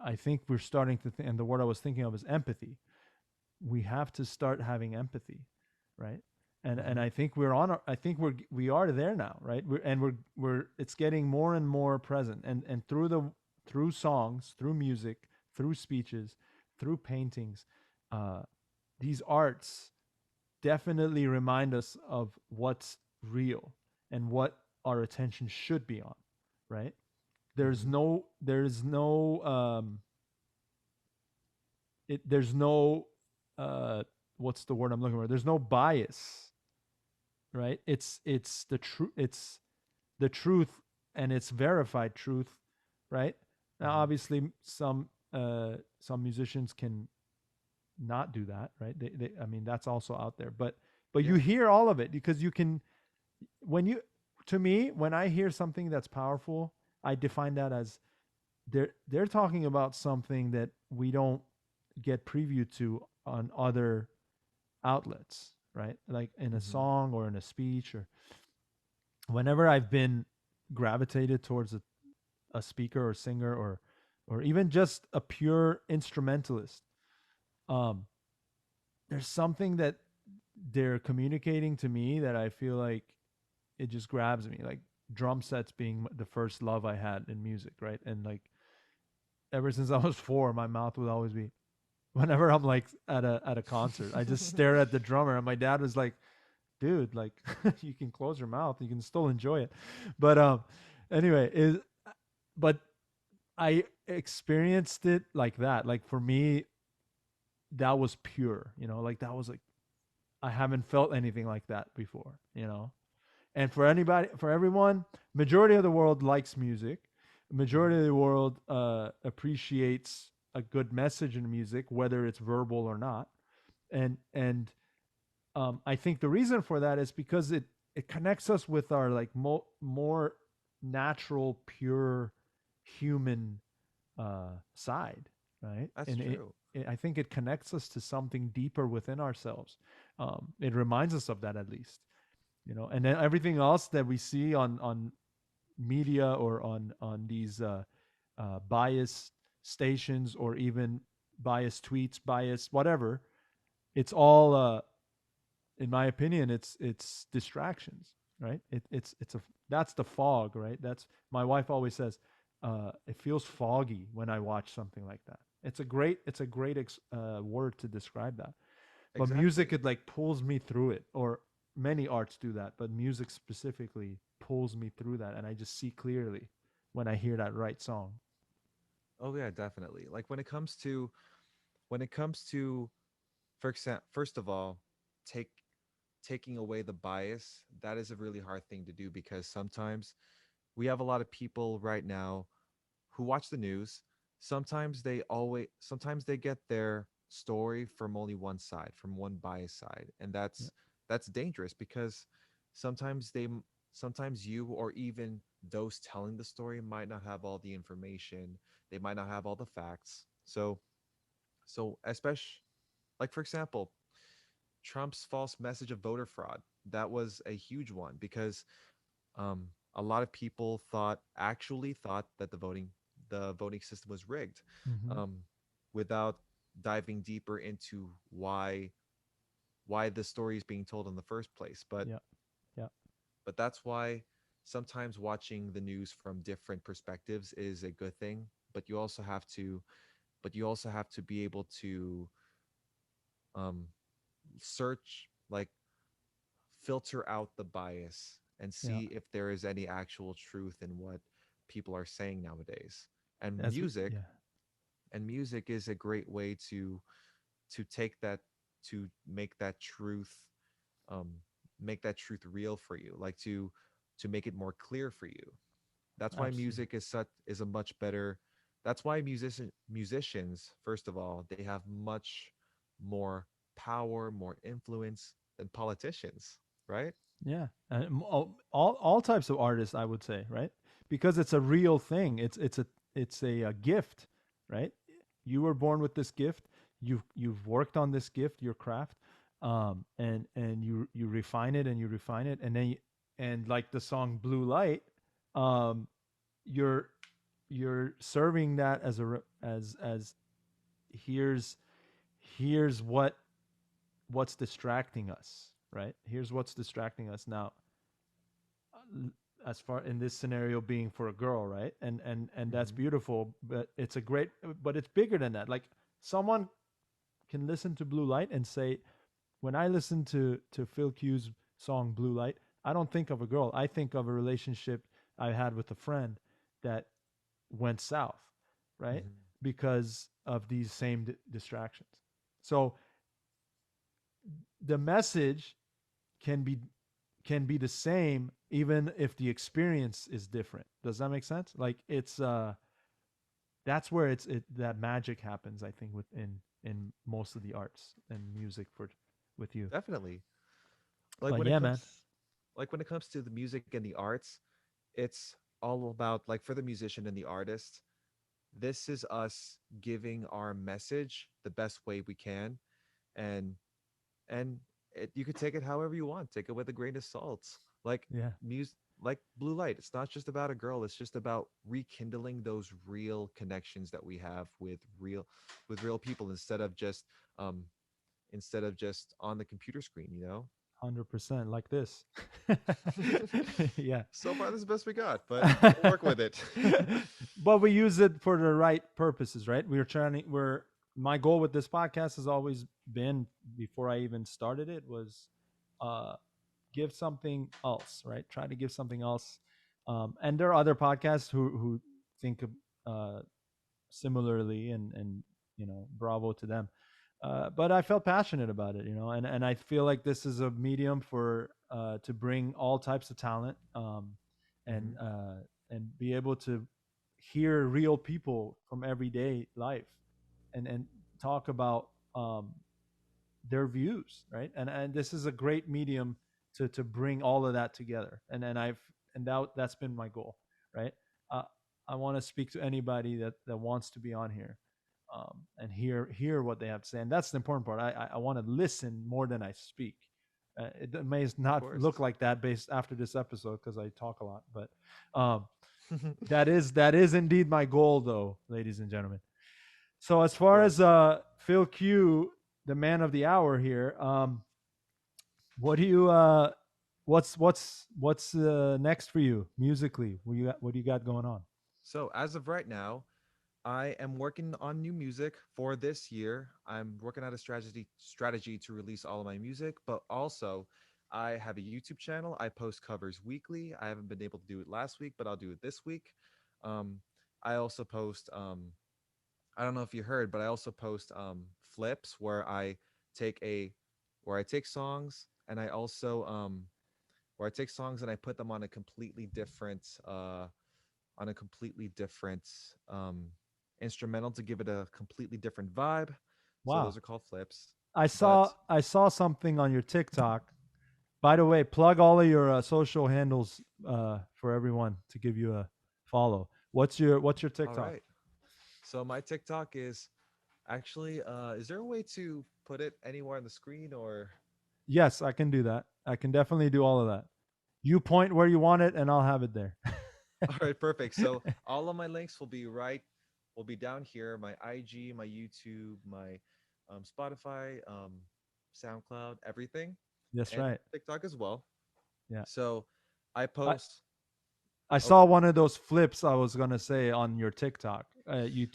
I think we're starting to think, and the word I was thinking of is empathy. We have to start having empathy, right? And Hmm. I think I think we are there now, right? We're it's getting more and more present, and through songs, through music, through speeches, through paintings, uh, these arts definitely remind us of what's real and what our attention should be on, right? there's Mm-hmm. no there's no there's no uh what's the word I'm looking for, there's no bias, right? It's the truth, it's the truth, and it's verified truth, right? Now Mm-hmm. obviously some musicians can not do that, right? They I mean that's also out there, but you Yeah. hear all of it because you can, when you, to me, when I hear something that's powerful, I define that as they're talking about something that we don't get preview to on other outlets, right? Like in a Mm-hmm. song or in a speech, or whenever I've been gravitated towards a speaker or singer, or even just a pure instrumentalist, um there's something that they're communicating to me that I feel like it just grabs me, like drum sets being the first love I had in music, right? And like ever since I was 4, my mouth would always be, whenever I'm like at a concert, I just stare at the drummer, and my dad was like, "Dude, like you can close your mouth, you can still enjoy it." But anyway, is but I experienced it like that. Like for me, that was pure, like that was like I haven't felt anything like that before. And for anybody, for everyone, majority of the world likes music. Mm-hmm. Majority of the world appreciates a good message in music, whether it's verbal or not. And I think the reason for that is because it connects us with our like more natural, pure human side, right? That's And true. I think it connects us to something deeper within ourselves. It reminds us of that, at least, and then everything else that we see on media or on these biased stations, or even biased tweets, biased whatever, it's all in my opinion, it's distractions, right? It's a that's the fog, right? That's, my wife always says, it feels foggy when I watch something like that. It's a great word to describe that. But music, Exactly. it like pulls me through it, or many arts do that, but music specifically pulls me through that, and I just see clearly when I hear that right song. Oh yeah, definitely. Like when it comes to for example, first of all, take taking away the bias, that is a really hard thing to do because sometimes we have a lot of people right now who watch the news. Sometimes they get their story from only one side, from one bias side, and Yeah, that's dangerous because sometimes they sometimes you or even those telling the story might not have all the information. They might not have all the facts. So especially, like for example, Trump's false message of voter fraud, that was a huge one because a lot of people thought that the voting system was rigged, mm-hmm. um, without diving deeper into why the story is being told in the first place. Yeah, yeah, But that's why sometimes watching the news from different perspectives is a good thing. But you also have to be able to um, search, like filter out the bias and yeah. see if there is any actual truth in what people are saying nowadays. And That's yeah, music is a great way to take that to um make that truth real for you, like to make it more clear for you. That's why absolutely. music is a much better that's why musicians, first of all, they have much more power, more influence than politicians, right? Yeah, and all types of artists, I would say, right? Because it's a real thing. It's a gift, right? You were born with this gift. You've worked on this gift, your craft, and you refine it and you refine it, and then and like the song "Blue Light," um, you're you're serving that as as here's here's what's distracting us, right? Here's what's distracting us now, as far in this scenario being for a girl, right? And that's Mm-hmm. beautiful, but it's bigger than that. Like someone can listen to Blue Light and say, when I listen to Phil Q's song Blue Light, I don't think of a girl. I think of a relationship I had with a friend that went south, right? Mhm. Because of these same distractions. So the message can be the same even if the experience is different. Does that make sense? Like it's that's where that magic happens, I think, in most of the arts and music for with you. Definitely. Like But when it yeah, man. comes when it comes to the music and the arts, it's all about, like, for the musician and the artist, this is us giving our message the best way we can. and and you could take it however you want, take it with a grain of salt. Like Yeah, music, like Blue Light, it's not just about a girl, it's just about rekindling those real connections that we have with real people, um instead of just on the computer screen, 100% like this. Yeah. So far this is the best we got, but we'll work with it. But we use it for the right purposes, right? We're trying to, we're, my goal with this podcast has always been, before I even started it, was uh give something else, right? Try to give something else. And there are other podcasts who think uh similarly, and bravo to them. But I felt passionate about it, and I feel like this is a medium for to bring all types of talent, and Hmm. be able to hear real people from everyday life, and talk about their views, right? And this is a great medium to bring all of that together. And that's been my goal, right? uh, I want to speak to anybody that wants to be on here, and hear what they have to say. And that's the important part. I want to listen more than I speak. It may Of not look course. like that based after this episode, because I talk a lot, but Of that is indeed my goal, though, ladies and gentlemen. So as far as course. Phil Q, the man of the hour here, what do you what's next for you musically? What do you got going on? So as of right now, I am working on new music for this year. I'm working out a strategy to release all of my music, but also I have a YouTube channel. I post covers weekly. I haven't been able to do it last week, but I'll do it this week. Um, I also post I don't know if you heard, but I also post flips take a where I take songs and I also where I take songs and I put them on a completely different um, instrumental to give it a completely different vibe. So Wow. those are called flips. I But saw I saw something on your TikTok. By the way, plug all of your social handles for everyone to give you a follow. What's your all TikTok? right. So my TikTok is actually is there a way to put it anywhere on the screen or Yes, I can do that. I can definitely do all of that. You point where you want it, and I'll have it there. all right, perfect. So all of my links will be down here. My IG, my YouTube, my Spotify, SoundCloud, everything, That's and right. TikTok as well. Yeah. So I I, post. I Oh, saw one of those flips I was gonna say on your TikTok. You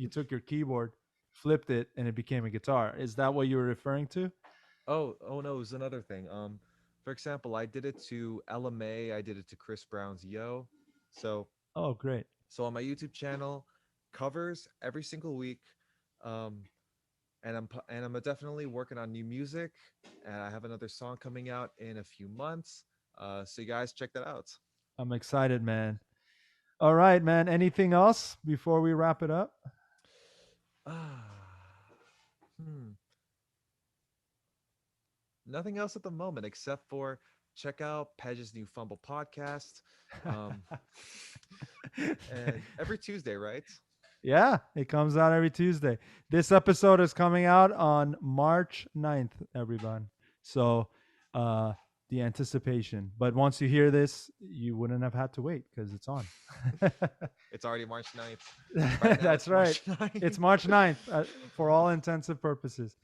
took your keyboard, flipped it, and it became a guitar. Is that what you were referring to? oh no, it was another thing. For example, I did it to LMA. I did it to Chris Brown's Yo. So Oh, great. on my YouTube channel, covers every single week. Um, and I'm definitely working on new music. And I have another song coming out in a few months. So you guys check that out. I'm excited, man. All right, man. Anything else before we wrap it up? Ah, hmm. Nothing else at the moment except for check out Pedge's new Fumble podcast. Um, and every Tuesday, right? Yeah, it comes out every Tuesday. This episode is coming out on March 9th, everyone. So, uh, the anticipation. But once you hear this, you wouldn't have had to wait because it's on. It's already March 9th. Right now, That's it's right. March 9th. It's March 9th for all intensive purposes.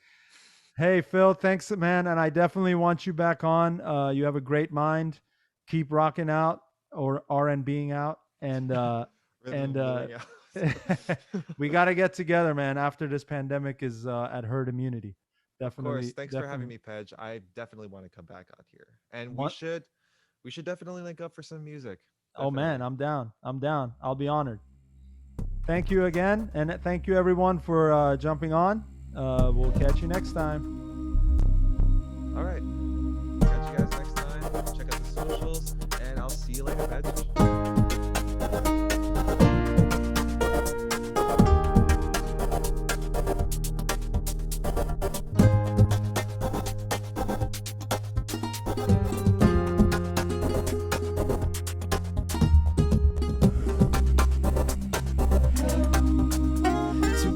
Hey, Phil, thanks, man. And I definitely want you back on. You have a great mind. Keep rocking out or R&Bing out. Rhythm And and bluing out. we got to get together, man, after this pandemic is at herd immunity. Of course. Definitely, Thanks for having definitely. me, Pedge. I definitely want to come back out here. And One, we should definitely link up for some music. oh, man, Definitely. I'm down. I'm down. I'll be honored. thank you again, and thank you everyone for jumping on. We'll catch you next time. All right. Catch you guys next time. Check out the socials, and I'll see you later, Veg.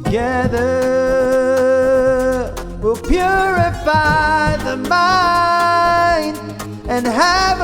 Together we'll purify the mind and have